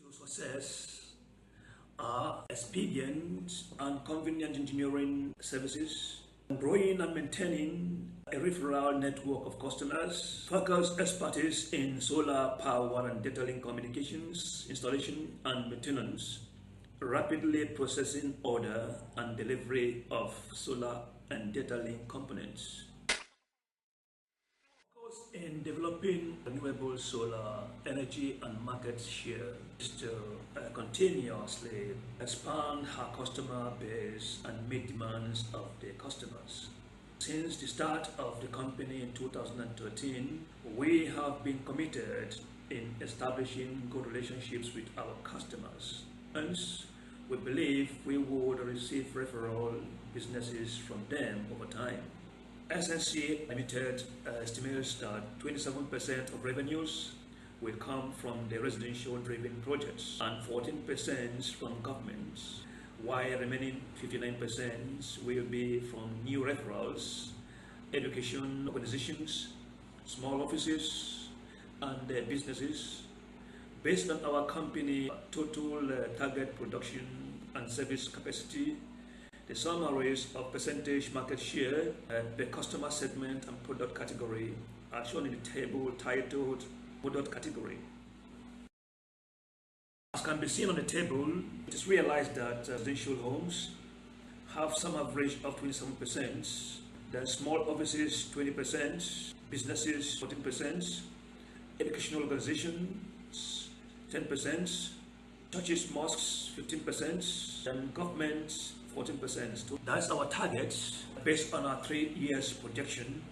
to success are expedient and convenient engineering services, growing and maintaining a referral network of customers, focused expertise in solar power and datalink communications, installation and maintenance, rapidly processing order and delivery of solar and datalink components. In developing renewable solar energy and market share is to continuously expand our customer base and meet demands of the customers. Since the start of the company in 2013, we have been committed in establishing good relationships with our customers. Hence, we believe we would receive referral businesses from them over time. SNSC Ltd estimates that 27% of revenues will come from the residential driven projects and 14% from governments, while remaining 59% will be from new referrals, education organizations, small offices and businesses. Based on our company total target production and service capacity, the summaries of percentage market share per customer segment and product category are shown in the table titled Product Category. As can be seen on the table, it is realized that residential homes have some average of 27%, then small offices 20%, businesses 14%, educational organizations 10%, churches, mosques 15%, and government 14%. So that's our target based on our 3 years projection